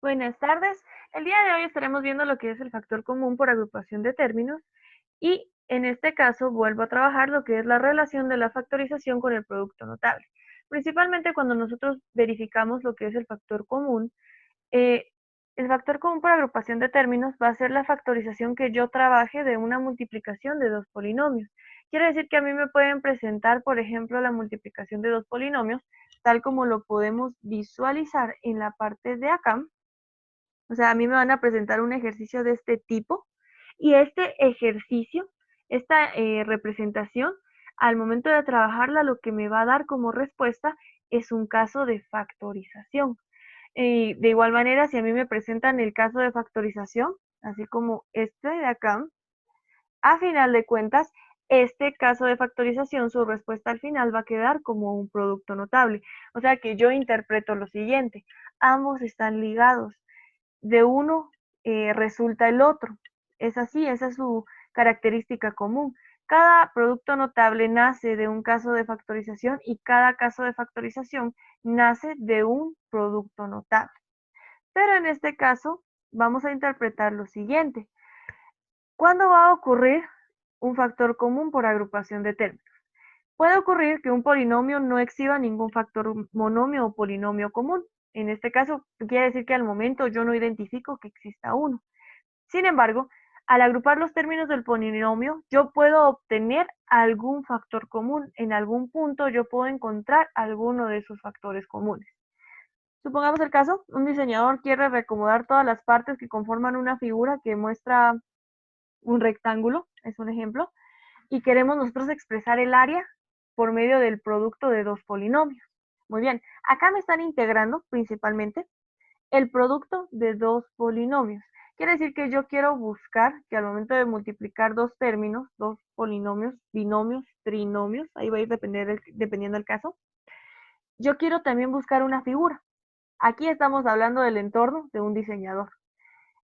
Buenas tardes. El día de hoy estaremos viendo lo que es el factor común por agrupación de términos y en este caso vuelvo a trabajar lo que es la relación de la factorización con el producto notable. Principalmente cuando nosotros verificamos lo que es eh, el factor común por agrupación de términos va a ser la factorización que yo trabaje de una multiplicación de dos polinomios. Quiere decir que a mí me pueden presentar, por ejemplo, la multiplicación de dos polinomios, tal como lo podemos visualizar en la parte de acá. O sea, a mí me van a presentar un ejercicio de este tipo y este ejercicio, esta representación, al momento de trabajarla, lo que me va a dar como respuesta es un caso de factorización. De igual manera, si a mí me presentan el caso de factorización, así como este de acá, a final de cuentas, este caso de factorización, su respuesta al final va a quedar como un producto notable. O sea que yo interpreto lo siguiente, ambos están ligados, de uno resulta el otro. Es así, esa es su característica común. Cada producto notable nace de un caso de factorización y cada caso de factorización nace de un producto notable. Pero en este caso vamos a interpretar lo siguiente. ¿Cuándo va a ocurrir un factor común por agrupación de términos? Puede ocurrir que un polinomio no exhiba ningún factor monomio o polinomio común. En este caso, quiere decir que al momento yo no identifico que exista uno. Sin embargo, al agrupar los términos del polinomio, yo puedo obtener algún factor común. En algún punto yo puedo encontrar alguno de esos factores comunes. Supongamos el caso, un diseñador quiere reacomodar todas las partes que conforman una figura que muestra un rectángulo, es un ejemplo, y queremos nosotros expresar el área por medio del producto de dos polinomios. Muy bien, acá me están integrando principalmente el producto de dos polinomios. Quiere decir que yo quiero buscar que al momento de multiplicar dos términos, dos polinomios, binomios, trinomios, ahí va a ir dependiendo del caso, yo quiero también buscar una figura. Aquí estamos hablando del entorno de un diseñador.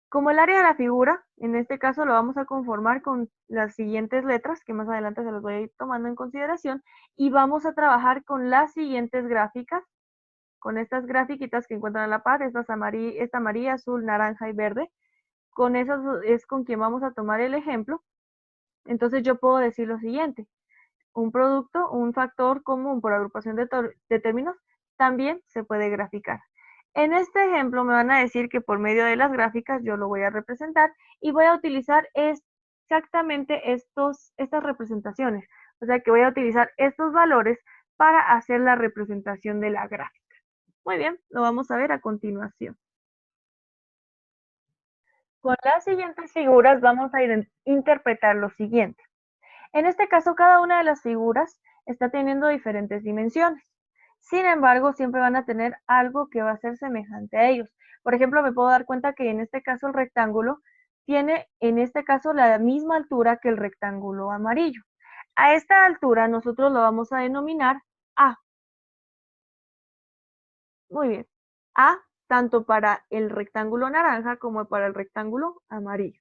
Como el área de la figura, en este caso lo vamos a conformar con las siguientes letras, que más adelante se las voy a ir tomando en consideración, y vamos a trabajar con las siguientes gráficas, con estas grafiquitas que encuentran a la par, esta amarilla, azul, naranja y verde. Con esas es con quien vamos a tomar el ejemplo. Entonces yo puedo decir lo siguiente, un producto, un factor común por agrupación de términos, también se puede graficar. En este ejemplo me van a decir que por medio de las gráficas yo lo voy a representar y voy a utilizar exactamente estas representaciones. O sea que voy a utilizar estos valores para hacer la representación de la gráfica. Muy bien, lo vamos a ver a continuación. Con las siguientes figuras vamos a interpretar lo siguiente. En este caso, cada una de las figuras está teniendo diferentes dimensiones. Sin embargo, siempre van a tener algo que va a ser semejante a ellos. Por ejemplo, me puedo dar cuenta que en este caso el rectángulo tiene, en este caso, la misma altura que el rectángulo amarillo. A esta altura nosotros lo vamos a denominar A. Muy bien. A tanto para el rectángulo naranja como para el rectángulo amarillo.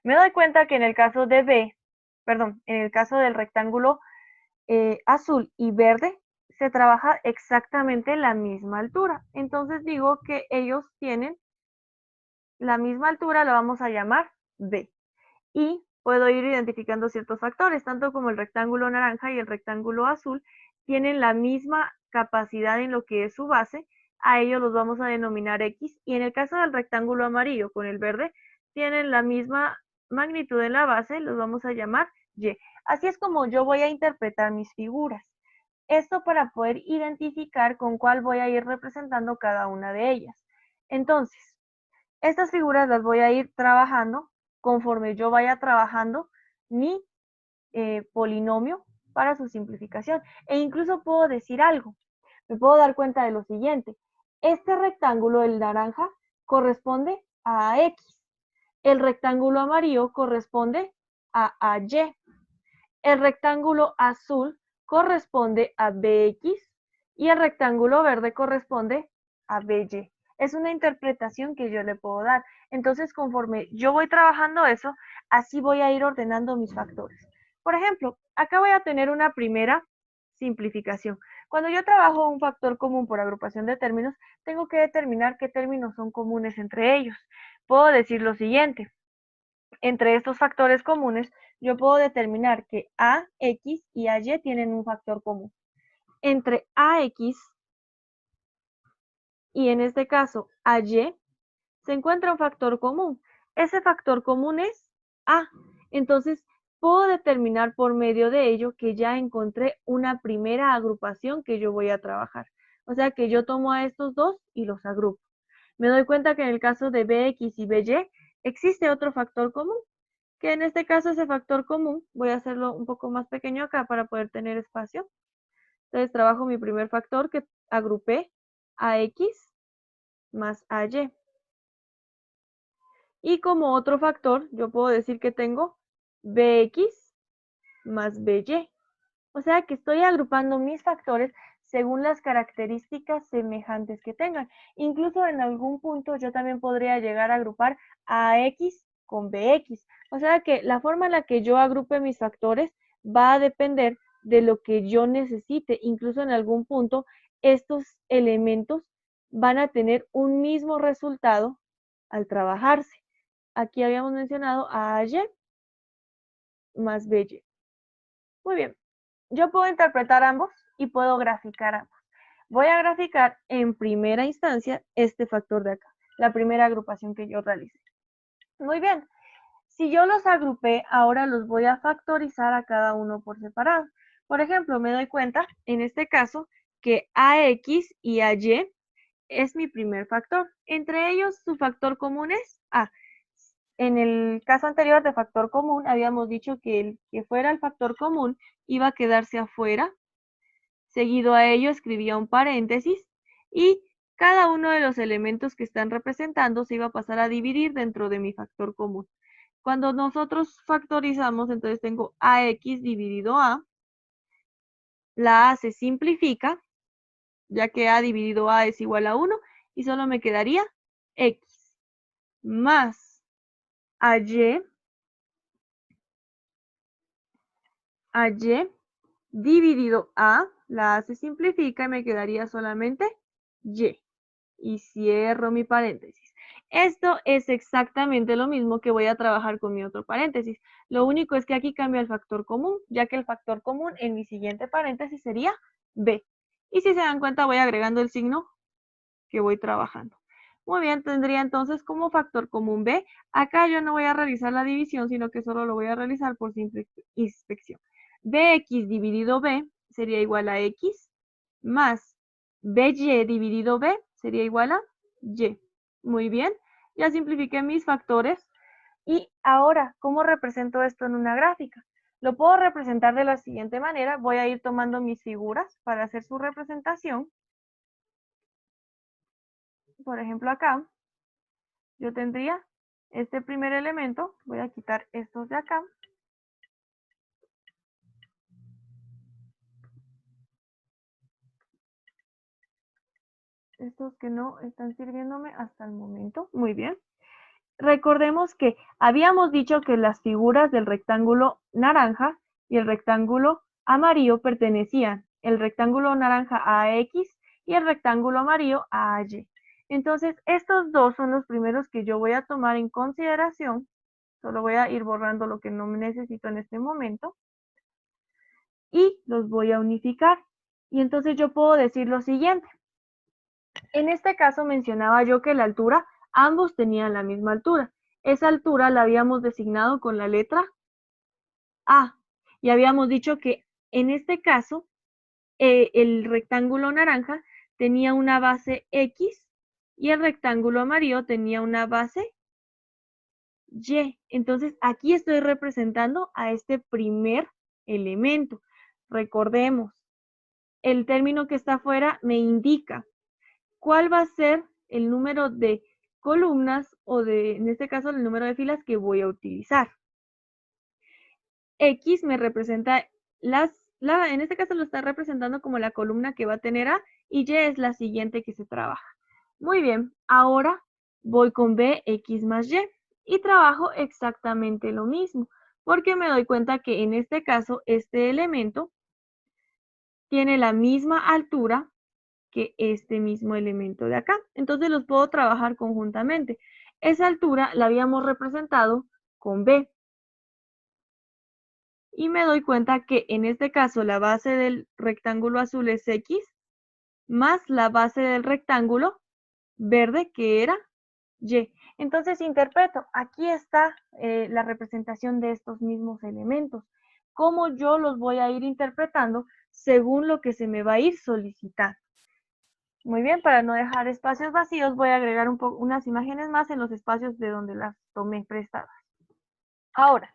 Me doy cuenta que en el caso de B, perdón, en el caso del rectángulo azul y verde, se trabaja exactamente la misma altura. Entonces digo que ellos tienen la misma altura, la vamos a llamar B. Y puedo ir identificando ciertos factores, tanto como el rectángulo naranja y el rectángulo azul tienen la misma capacidad en lo que es su base, a ellos los vamos a denominar X, y en el caso del rectángulo amarillo con el verde, tienen la misma magnitud en la base, los vamos a llamar Y. Así es como yo voy a interpretar mis figuras. Esto para poder identificar con cuál voy a ir representando cada una de ellas. Entonces, estas figuras las voy a ir trabajando conforme yo vaya trabajando mi polinomio para su simplificación. E incluso puedo decir algo. Me puedo dar cuenta de lo siguiente. Este rectángulo, el naranja, corresponde a X. El rectángulo amarillo corresponde a Y. El rectángulo azul corresponde a BX y el rectángulo verde corresponde a BY. Es una interpretación que yo le puedo dar. Entonces, conforme yo voy trabajando eso, así voy a ir ordenando mis factores. Por ejemplo, acá voy a tener una primera simplificación. Cuando yo trabajo un factor común por agrupación de términos, tengo que determinar qué términos son comunes entre ellos. Puedo decir lo siguiente. Entre estos factores comunes, yo puedo determinar que a, x y a, y tienen un factor común. Entre a, x y en este caso a, y, se encuentra un factor común. Ese factor común es a. Entonces, puedo determinar por medio de ello que ya encontré una primera agrupación que yo voy a trabajar. O sea que yo tomo a estos dos y los agrupo. Me doy cuenta que en el caso de bx y by existe otro factor común, que en este caso ese factor común, voy a hacerlo un poco más pequeño acá para poder tener espacio. Entonces trabajo mi primer factor que agrupé a x más a y. Y como otro factor, yo puedo decir que tengo bx más by. O sea que estoy agrupando mis factores según las características semejantes que tengan. Incluso en algún punto yo también podría llegar a agrupar a x con bx. O sea que la forma en la que yo agrupe mis factores va a depender de lo que yo necesite. Incluso en algún punto estos elementos van a tener un mismo resultado al trabajarse. Aquí habíamos mencionado a y más by. Muy bien. Yo puedo interpretar ambos y puedo graficar ambos. Voy a graficar en primera instancia este factor de acá, la primera agrupación que yo realicé. Muy bien. Si yo los agrupé, ahora los voy a factorizar a cada uno por separado. Por ejemplo, me doy cuenta, en este caso, que ax y ay es mi primer factor. Entre ellos, su factor común es a. En el caso anterior de factor común, habíamos dicho que el que fuera el factor común iba a quedarse afuera. Seguido a ello escribía un paréntesis y cada uno de los elementos que están representando se iba a pasar a dividir dentro de mi factor común. Cuando nosotros factorizamos, entonces tengo ax dividido a. La a se simplifica, ya que a dividido a es igual a 1, y solo me quedaría x más ay dividido a, la a se simplifica y me quedaría solamente y. Y cierro mi paréntesis. Esto es exactamente lo mismo que voy a trabajar con mi otro paréntesis. Lo único es que aquí cambia el factor común, ya que el factor común en mi siguiente paréntesis sería b. Y si se dan cuenta, voy agregando el signo que voy trabajando. Muy bien, tendría entonces como factor común b. Acá yo no voy a realizar la división, sino que solo lo voy a realizar por simple inspección. Bx dividido b sería igual a x más by dividido b sería igual a y. Muy bien, ya simplifiqué mis factores. Y ahora, ¿cómo represento esto en una gráfica? Lo puedo representar de la siguiente manera. Voy a ir tomando mis figuras para hacer su representación. Por ejemplo, acá yo tendría este primer elemento. Voy a quitar estos de acá. Estos que no están sirviéndome hasta el momento. Muy bien. Recordemos que habíamos dicho que las figuras del rectángulo naranja y el rectángulo amarillo pertenecían el rectángulo naranja a X y el rectángulo amarillo a Y. Entonces, estos dos son los primeros que yo voy a tomar en consideración. Solo voy a ir borrando lo que no necesito en este momento. Y los voy a unificar. Y entonces yo puedo decir lo siguiente. En este caso mencionaba yo que la altura, ambos tenían la misma altura. Esa altura la habíamos designado con la letra A. Y habíamos dicho que en este caso el rectángulo naranja tenía una base X y el rectángulo amarillo tenía una base Y. Entonces aquí estoy representando a este primer elemento. Recordemos, el término que está afuera me indica cuál va a ser el número de columnas o en este caso, el número de filas que voy a utilizar. X me representa en este caso lo está representando como la columna que va a tener A y Y es la siguiente que se trabaja. Muy bien, ahora voy con B, X más Y y trabajo exactamente lo mismo, porque me doy cuenta que en este caso, este elemento tiene la misma altura que este mismo elemento de acá. Entonces los puedo trabajar conjuntamente. Esa altura la habíamos representado con B. Y me doy cuenta que en este caso la base del rectángulo azul es X más la base del rectángulo verde que era Y. Entonces interpreto, aquí está la representación de estos mismos elementos. Cómo yo los voy a ir interpretando según lo que se me va a ir solicitando. Muy bien, para no dejar espacios vacíos, voy a agregar unas imágenes más en los espacios de donde las tomé prestadas. Ahora,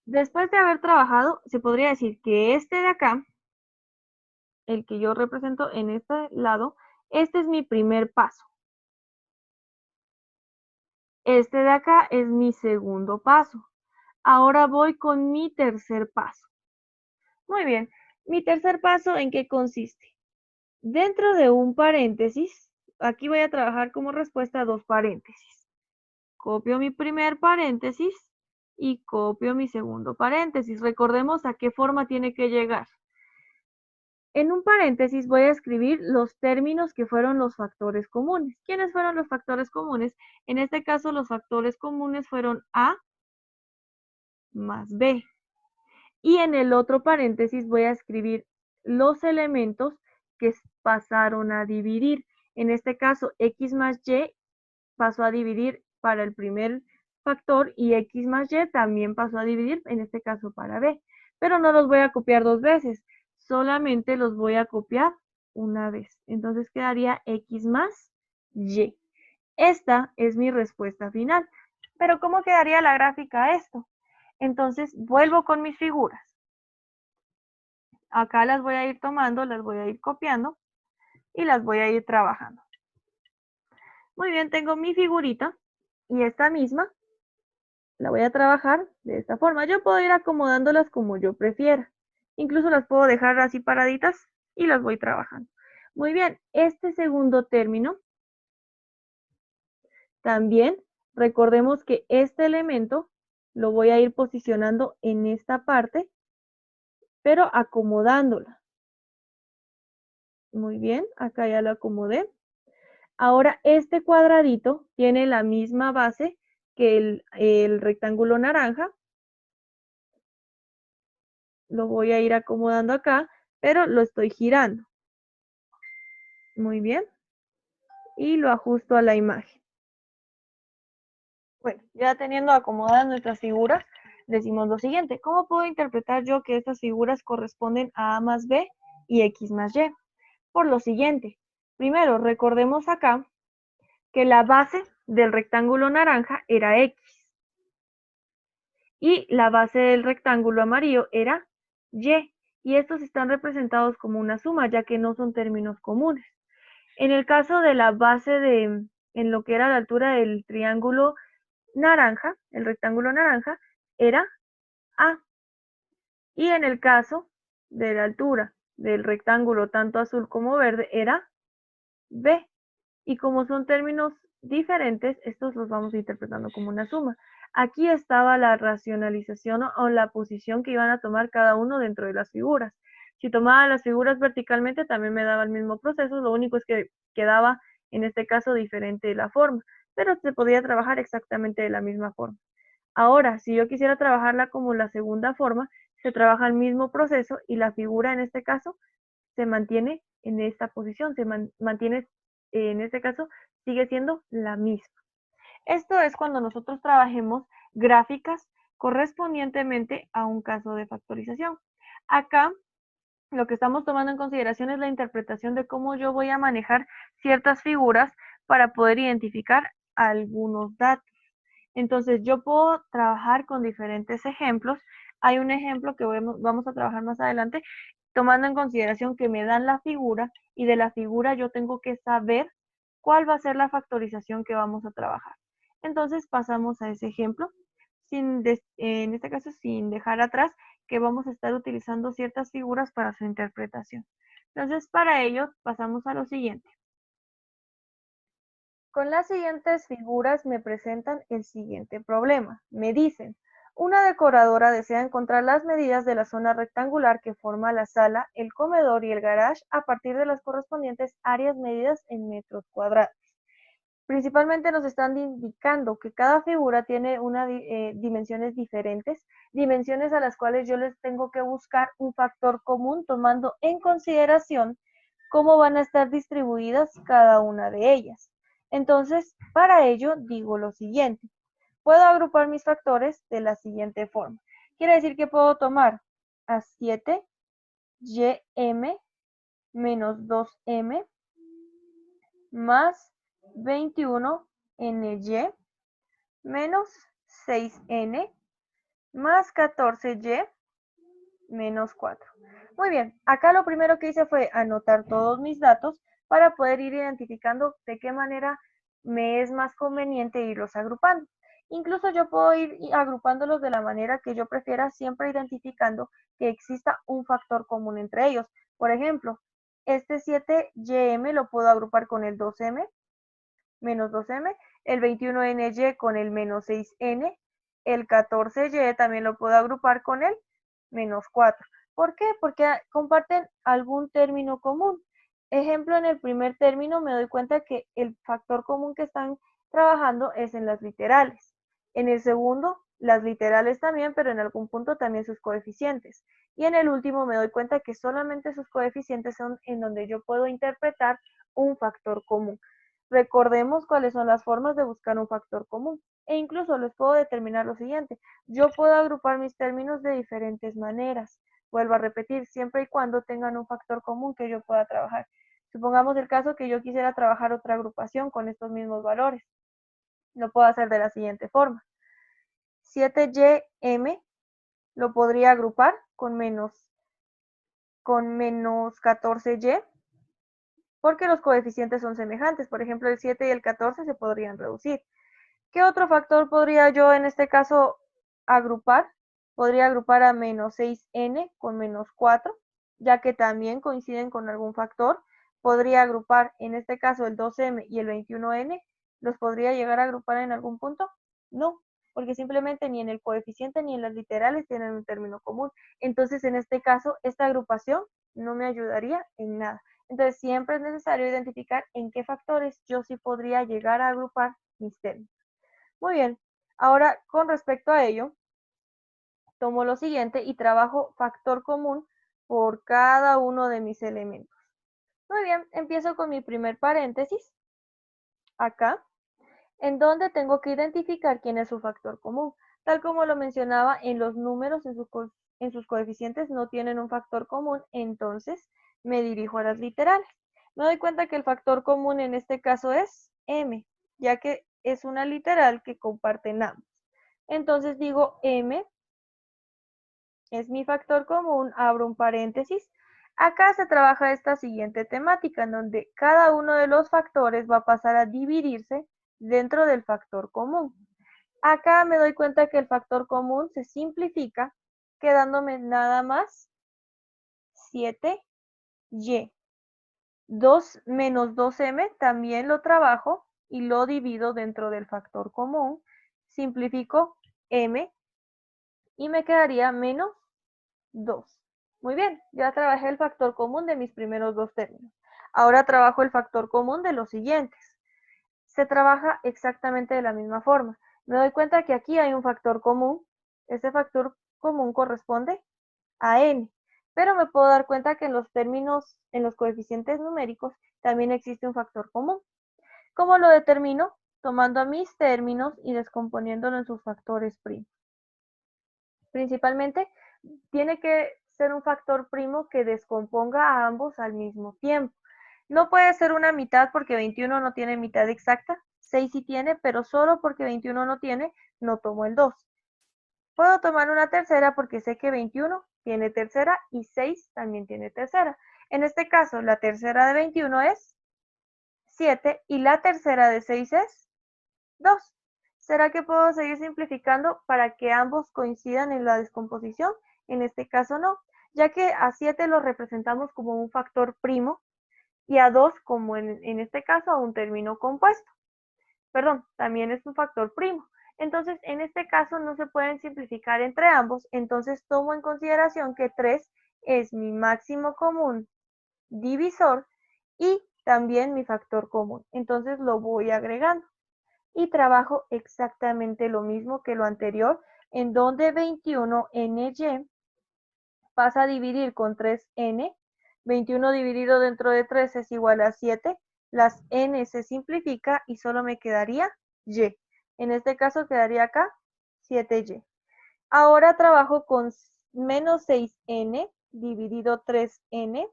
después de haber trabajado, se podría decir que este de acá, el que yo represento en este lado, este es mi primer paso. Este de acá es mi segundo paso. Ahora voy con mi tercer paso. Muy bien, mi tercer paso, ¿en qué consiste? Dentro de un paréntesis, aquí voy a trabajar como respuesta a dos paréntesis. Copio mi primer paréntesis y copio mi segundo paréntesis. Recordemos a qué forma tiene que llegar. En un paréntesis voy a escribir los términos que fueron los factores comunes. ¿Quiénes fueron los factores comunes? En este caso, los factores comunes fueron A más B. Y en el otro paréntesis voy a escribir los elementos que pasaron a dividir. En este caso, X más Y pasó a dividir para el primer factor y X más Y también pasó a dividir, en este caso para B. Pero no los voy a copiar dos veces, solamente los voy a copiar una vez. Entonces quedaría X más Y. Esta es mi respuesta final. Pero ¿cómo quedaría la gráfica a esto? Entonces vuelvo con mis figuras. Acá las voy a ir tomando, las voy a ir copiando y las voy a ir trabajando. Muy bien, tengo mi figurita y esta misma la voy a trabajar de esta forma. Yo puedo ir acomodándolas como yo prefiera. Incluso las puedo dejar así paraditas y las voy trabajando. Muy bien, este segundo término, también recordemos que este elemento lo voy a ir posicionando en esta parte, pero acomodándola. Muy bien, acá ya lo acomodé. Ahora este cuadradito tiene la misma base que el rectángulo naranja. Lo voy a ir acomodando acá, pero lo estoy girando. Muy bien. Y lo ajusto a la imagen. Bueno, ya teniendo acomodadas nuestras figuras, decimos lo siguiente. ¿Cómo puedo interpretar yo que estas figuras corresponden a A más B y X más Y? Por lo siguiente. Primero, recordemos acá que la base del rectángulo naranja era X. Y la base del rectángulo amarillo era Y. Y estos están representados como una suma, ya que no son términos comunes. En el caso de la base en lo que era la altura del triángulo naranja, el rectángulo naranja, era A. Y en el caso de la altura del rectángulo tanto azul como verde, era B. Y como son términos diferentes, estos los vamos interpretando como una suma. Aquí estaba la racionalización o la posición que iban a tomar cada uno dentro de las figuras. Si tomaba las figuras verticalmente, también me daba el mismo proceso, lo único es que quedaba, en este caso, diferente la forma, pero se podía trabajar exactamente de la misma forma. Ahora, si yo quisiera trabajarla como la segunda forma, se trabaja el mismo proceso y la figura, en este caso, se mantiene en esta posición, se mantiene, en este caso, sigue siendo la misma. Esto es cuando nosotros trabajemos gráficas correspondientemente a un caso de factorización. Acá lo que estamos tomando en consideración es la interpretación de cómo yo voy a manejar ciertas figuras para poder identificar algunos datos. Entonces yo puedo trabajar con diferentes ejemplos. Hay un ejemplo que vamos a trabajar más adelante, tomando en consideración que me dan la figura y de la figura yo tengo que saber cuál va a ser la factorización que vamos a trabajar. Entonces pasamos a ese ejemplo, en este caso sin dejar atrás que vamos a estar utilizando ciertas figuras para su interpretación. Entonces para ello pasamos a lo siguiente. Con las siguientes figuras me presentan el siguiente problema. Me dicen, Una decoradora desea encontrar las medidas de la zona rectangular que forma la sala, el comedor y el garage a partir de las correspondientes áreas medidas en metros cuadrados. Principalmente nos están indicando que cada figura tiene dimensiones diferentes, dimensiones a las cuales yo les tengo que buscar un factor común tomando en consideración cómo van a estar distribuidas cada una de ellas. Entonces, para ello digo lo siguiente. Puedo agrupar mis factores de la siguiente forma. Quiere decir que puedo tomar a 7ym menos 2m más 21ny menos 6n más 14y menos 4. Muy bien, acá lo primero que hice fue anotar todos mis datos para poder ir identificando de qué manera me es más conveniente irlos agrupando. Incluso yo puedo ir agrupándolos de la manera que yo prefiera, siempre identificando que exista un factor común entre ellos. Por ejemplo, este 7ym lo puedo agrupar con el 2m, menos 2m, el 21ny con el menos 6n, el 14y también lo puedo agrupar con el menos 4. ¿Por qué? Porque comparten algún término común. Ejemplo, en el primer término me doy cuenta que el factor común que están trabajando es en las literales. En el segundo, las literales también, pero en algún punto también sus coeficientes. Y en el último me doy cuenta que solamente sus coeficientes son en donde yo puedo interpretar un factor común. Recordemos cuáles son las formas de buscar un factor común. E incluso les puedo determinar lo siguiente. Yo puedo agrupar mis términos de diferentes maneras. Vuelvo a repetir, siempre y cuando tengan un factor común que yo pueda trabajar. Supongamos el caso que yo quisiera trabajar otra agrupación con estos mismos valores. Lo puedo hacer de la siguiente forma. 7ym lo podría agrupar con menos 14y, porque los coeficientes son semejantes. Por ejemplo, el 7 y el 14 se podrían reducir. ¿Qué otro factor podría yo en este caso agrupar? Podría agrupar a menos 6n con menos 4, ya que también coinciden con algún factor. Podría agrupar en este caso el 2m y el 21n. ¿Los podría llegar a agrupar en algún punto? No, porque simplemente ni en el coeficiente ni en las literales tienen un término común. Entonces, en este caso, esta agrupación no me ayudaría en nada. Entonces, siempre es necesario identificar en qué factores yo sí podría llegar a agrupar mis términos. Muy bien, ahora con respecto a ello, tomo lo siguiente y trabajo factor común por cada uno de mis elementos. Muy bien, empiezo con mi primer paréntesis, acá, en donde tengo que identificar quién es su factor común. Tal como lo mencionaba, en los números, en sus coeficientes no tienen un factor común, entonces me dirijo a las literales. Me doy cuenta que el factor común en este caso es m, ya que es una literal que comparten ambos. Entonces digo m es mi factor común, abro un paréntesis. Acá se trabaja esta siguiente temática, en donde cada uno de los factores va a pasar a dividirse dentro del factor común. Acá me doy cuenta que el factor común se simplifica, quedándome nada más 7y. 2 menos 2m también lo trabajo y lo divido dentro del factor común. Simplifico m y me quedaría menos 2. Muy bien, ya trabajé el factor común de mis primeros dos términos. Ahora trabajo el factor común de los siguientes. Se trabaja exactamente de la misma forma. Me doy cuenta que aquí hay un factor común. Ese factor común corresponde a n. Pero me puedo dar cuenta que en los términos, en los coeficientes numéricos, también existe un factor común. ¿Cómo lo determino? Tomando mis términos y descomponiéndolo en sus factores primos. Principalmente, tiene que ser un factor primo que descomponga a ambos al mismo tiempo. No puede ser una mitad porque 21 no tiene mitad exacta, 6 sí tiene, pero solo porque 21 no tiene, no tomo el 2. Puedo tomar una tercera porque sé que 21 tiene tercera y 6 también tiene tercera. En este caso, la tercera de 21 es 7 y la tercera de 6 es 2. ¿Será que puedo seguir simplificando para que ambos coincidan en la descomposición? En este caso no, ya que a 7 lo representamos como un factor primo y a 2 como en este caso a un término compuesto. Perdón, también es un factor primo. Entonces, en este caso no se pueden simplificar entre ambos, entonces tomo en consideración que 3 es mi máximo común divisor y también mi factor común. Entonces lo voy agregando y trabajo exactamente lo mismo que lo anterior, en donde 21ny pasa a dividir con 3n, 21 dividido dentro de 3 es igual a 7, las n se simplifica y solo me quedaría y. En este caso quedaría acá 7y. Ahora trabajo con menos 6n dividido 3n.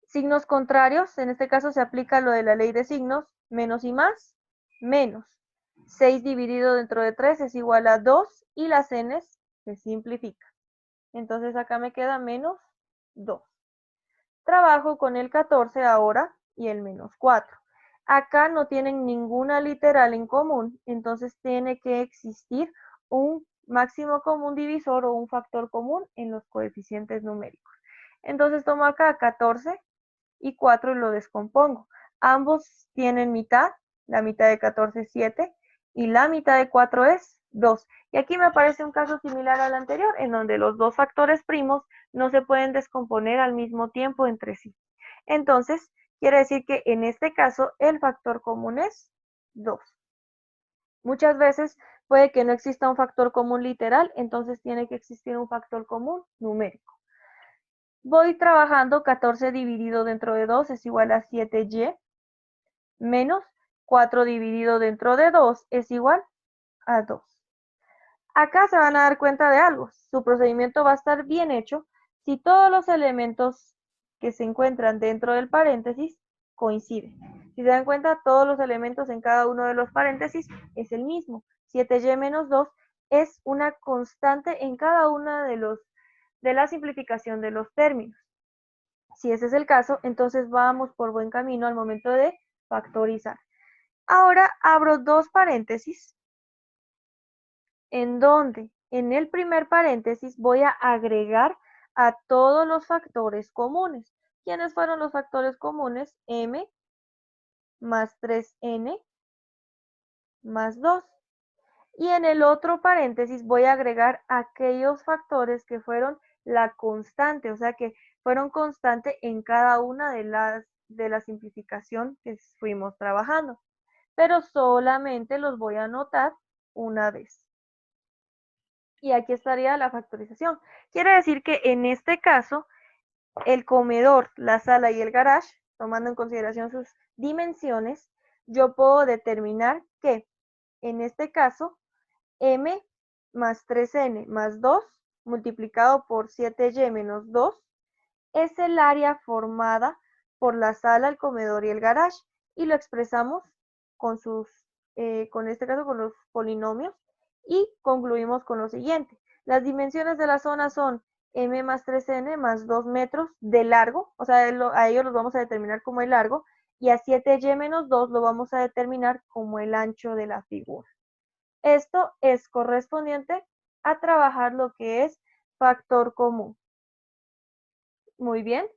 Signos contrarios, en este caso se aplica lo de la ley de signos, menos y más, menos. 6 dividido dentro de 3 es igual a 2 y las n se simplifican. Entonces acá me queda menos 2. Trabajo con el 14 ahora y el menos 4. Acá no tienen ninguna literal en común, entonces tiene que existir un máximo común divisor o un factor común en los coeficientes numéricos. Entonces tomo acá 14 y 4 y lo descompongo. Ambos tienen mitad, la mitad de 14 es 7 y la mitad de 4 es 2. Y aquí me aparece un caso similar al anterior, en donde los dos factores primos no se pueden descomponer al mismo tiempo entre sí. Entonces, quiere decir que en este caso el factor común es 2. Muchas veces puede que no exista un factor común literal, entonces tiene que existir un factor común numérico. Voy trabajando 14 dividido dentro de 2 es igual a 7y, menos 4 dividido dentro de 2 es igual a 2. Acá se van a dar cuenta de algo. Su procedimiento va a estar bien hecho si todos los elementos que se encuentran dentro del paréntesis coinciden. Si se dan cuenta, todos los elementos en cada uno de los paréntesis es el mismo. 7y menos 2 es una constante en cada una de la simplificación de los términos. Si ese es el caso, entonces vamos por buen camino al momento de factorizar. Ahora abro dos paréntesis, en donde en el primer paréntesis voy a agregar a todos los factores comunes. ¿Quiénes fueron los factores comunes? M más 3n más 2. Y en el otro paréntesis voy a agregar aquellos factores que fueron la constante, o sea que fueron constante en cada una de la simplificación que fuimos trabajando, pero solamente los voy a anotar una vez. Y aquí estaría la factorización. Quiere decir que en este caso, el comedor, la sala y el garage, tomando en consideración sus dimensiones, yo puedo determinar que en este caso m más 3n más 2 multiplicado por 7y menos 2 es el área formada por la sala, el comedor y el garage, y lo expresamos con con este caso con los polinomios, y concluimos con lo siguiente. Las dimensiones de la zona son m más 3n más 2 metros de largo, o sea, a ellos los vamos a determinar como el largo, y a 7y menos 2 lo vamos a determinar como el ancho de la figura. Esto es correspondiente a trabajar lo que es factor común. Muy bien.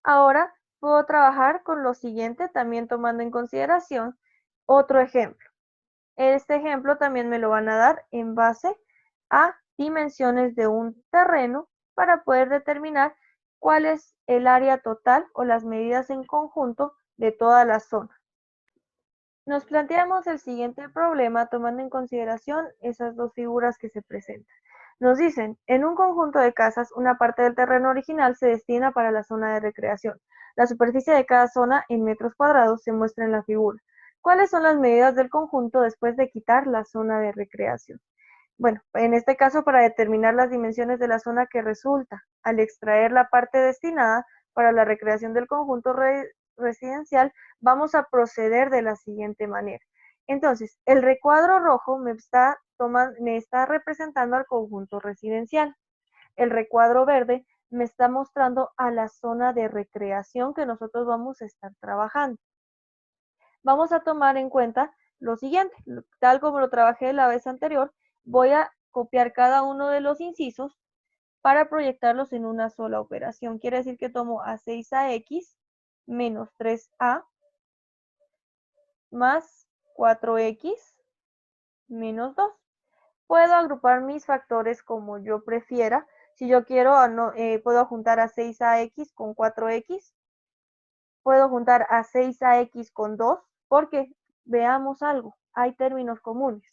Ahora puedo trabajar con lo siguiente, también tomando en consideración otro ejemplo. Este ejemplo también me lo van a dar en base a dimensiones de un terreno para poder determinar cuál es el área total o las medidas en conjunto de toda la zona. Nos planteamos el siguiente problema tomando en consideración esas dos figuras que se presentan. Nos dicen, en un conjunto de casas, una parte del terreno original se destina para la zona de recreación. La superficie de cada zona en metros cuadrados se muestra en la figura. ¿Cuáles son las medidas del conjunto después de quitar la zona de recreación? Bueno, en este caso para determinar las dimensiones de la zona que resulta, al extraer la parte destinada para la recreación del conjunto residencial, vamos a proceder de la siguiente manera. Entonces, el recuadro rojo me está representando al conjunto residencial. El recuadro verde me está mostrando a la zona de recreación que nosotros vamos a estar trabajando. Vamos a tomar en cuenta lo siguiente, tal como lo trabajé la vez anterior, voy a copiar cada uno de los incisos para proyectarlos en una sola operación. Quiere decir que tomo a 6ax menos 3a más 4x menos 2. Puedo agrupar mis factores como yo prefiera. Si yo quiero, puedo juntar a 6ax con 4x. Puedo juntar a 6ax con 2, porque veamos algo, hay términos comunes.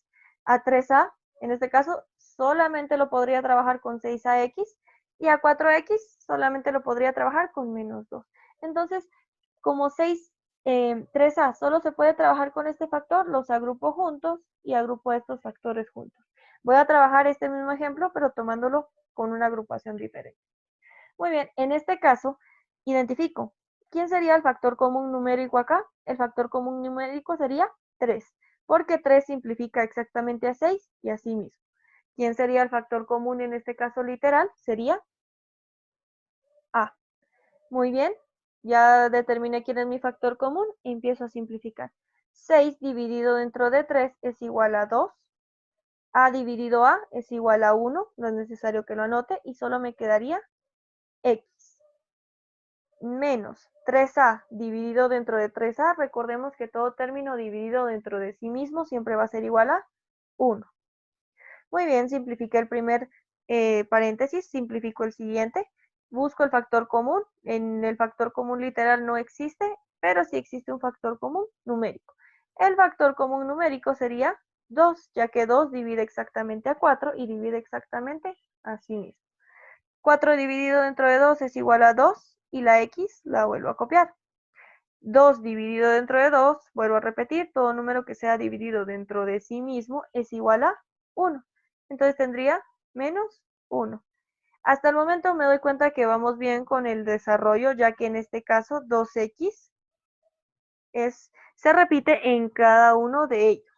A 3a, en este caso, solamente lo podría trabajar con 6ax, y a 4x solamente lo podría trabajar con menos 2. Entonces, como 3a solo se puede trabajar con este factor, los agrupo juntos y agrupo estos factores juntos. Voy a trabajar este mismo ejemplo, pero tomándolo con una agrupación diferente. Muy bien, en este caso, identifico. ¿Quién sería el factor común numérico acá? El factor común numérico sería 3, porque 3 simplifica exactamente a 6 y así mismo. ¿Quién sería el factor común en este caso literal? Sería A. Muy bien, ya determiné quién es mi factor común y empiezo a simplificar. 6 dividido dentro de 3 es igual a 2. A dividido A es igual a 1, no es necesario que lo anote, y solo me quedaría X. Menos 3a dividido dentro de 3a, recordemos que todo término dividido dentro de sí mismo siempre va a ser igual a 1. Muy bien, simplifiqué el primer paréntesis, simplifico el siguiente, busco el factor común. En el factor común literal no existe, pero sí existe un factor común numérico. El factor común numérico sería 2, ya que 2 divide exactamente a 4 y divide exactamente a sí mismo. 4 dividido dentro de 2 es igual a 2 y la x la vuelvo a copiar. 2 dividido dentro de 2, vuelvo a repetir, todo número que sea dividido dentro de sí mismo es igual a 1. Entonces tendría menos 1. Hasta el momento me doy cuenta que vamos bien con el desarrollo, ya que en este caso 2x se repite en cada uno de ellos.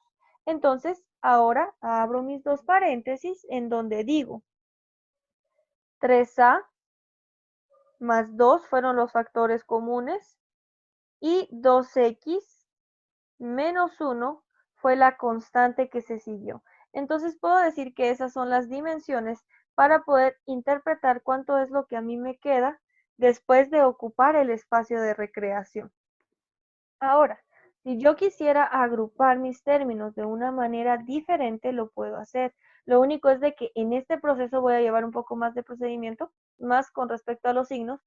Entonces, ahora abro mis dos paréntesis en donde digo 3a más 2 fueron los factores comunes y 2x menos 1 fue la constante que se siguió. Entonces puedo decir que esas son las dimensiones para poder interpretar cuánto es lo que a mí me queda después de ocupar el espacio de recreación. Ahora, si yo quisiera agrupar mis términos de una manera diferente, lo puedo hacer. Lo único es de que en este proceso voy a llevar un poco más de procedimiento, más con respecto a los signos.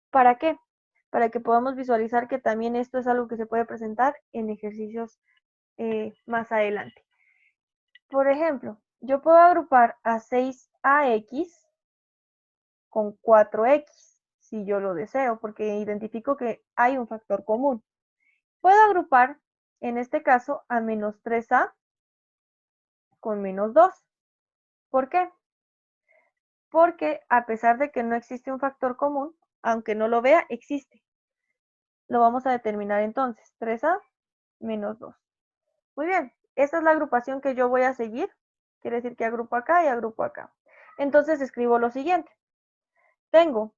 ¿Para qué? Para que podamos visualizar que también esto es algo que se puede presentar en ejercicios más adelante. Por ejemplo, yo puedo agrupar a 6ax con 4x, si yo lo deseo, porque identifico que hay un factor común. Puedo agrupar, en este caso, a menos 3a con menos 2. ¿Por qué? Porque a pesar de que no existe un factor común, aunque no lo vea, existe. Lo vamos a determinar entonces, 3a menos 2. Muy bien, esta es la agrupación que yo voy a seguir. Quiere decir que agrupo acá y agrupo acá. Entonces escribo lo siguiente. Tengo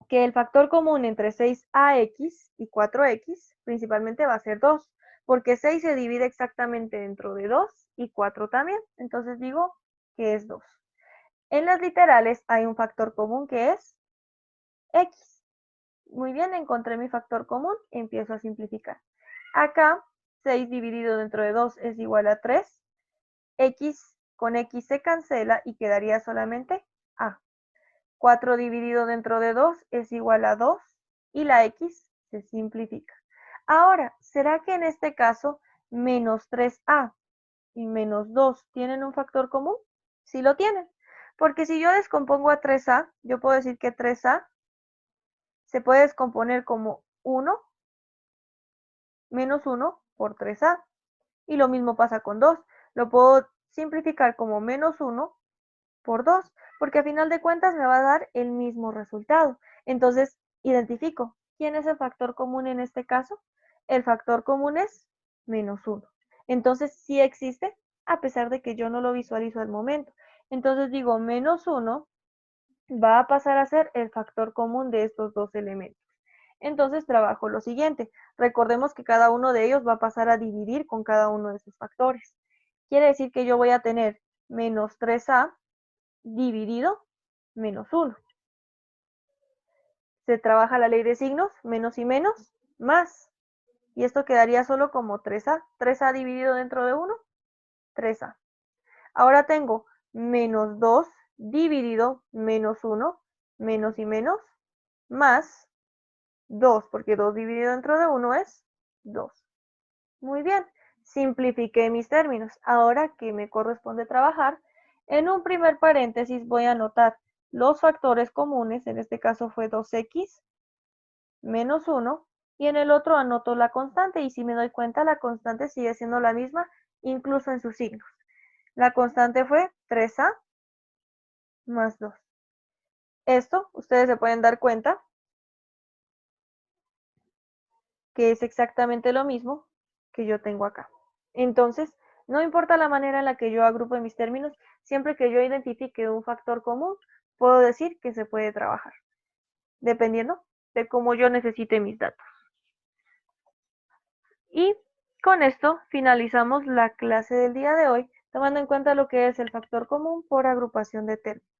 que el factor común entre 6ax y 4x principalmente va a ser 2, porque 6 se divide exactamente dentro de 2 y 4 también. Entonces digo que es 2. En las literales hay un factor común que es x. Muy bien, encontré mi factor común, empiezo a simplificar. Acá, 6 dividido dentro de 2 es igual a 3. X con x se cancela y quedaría solamente a. 4 dividido dentro de 2 es igual a 2 y la x se simplifica. Ahora, ¿será que en este caso menos 3a y menos 2 tienen un factor común? Sí lo tienen, porque si yo descompongo a 3a, yo puedo decir que 3a se puede descomponer como 1 menos 1 por 3a. Y lo mismo pasa con 2. Lo puedo simplificar como menos 1 por 2, porque a final de cuentas me va a dar el mismo resultado. Entonces, identifico, ¿quién es el factor común en este caso? El factor común es menos 1. Entonces, sí existe, a pesar de que yo no lo visualizo al momento. Entonces digo, menos 1 va a pasar a ser el factor común de estos dos elementos. Entonces trabajo lo siguiente. Recordemos que cada uno de ellos va a pasar a dividir con cada uno de sus factores. Quiere decir que yo voy a tener menos 3a dividido menos 1. Se trabaja la ley de signos, menos y menos, más. Y esto quedaría solo como 3a. 3a dividido dentro de 1 3A. Ahora tengo menos 2 dividido menos 1, menos y menos, más 2, porque 2 dividido dentro de 1 es 2. Muy bien, simplifiqué mis términos. Ahora, ¿qué me corresponde trabajar? En un primer paréntesis voy a anotar los factores comunes, en este caso fue 2x menos 1, y en el otro anoto la constante, y si me doy cuenta, la constante sigue siendo la misma, incluso en sus signos. La constante fue 3a más 2. Esto, ustedes se pueden dar cuenta que es exactamente lo mismo que yo tengo acá. Entonces, no importa la manera en la que yo agrupe mis términos, siempre que yo identifique un factor común, puedo decir que se puede trabajar, dependiendo de cómo yo necesite mis datos. Y con esto finalizamos la clase del día de hoy, tomando en cuenta lo que es el factor común por agrupación de términos.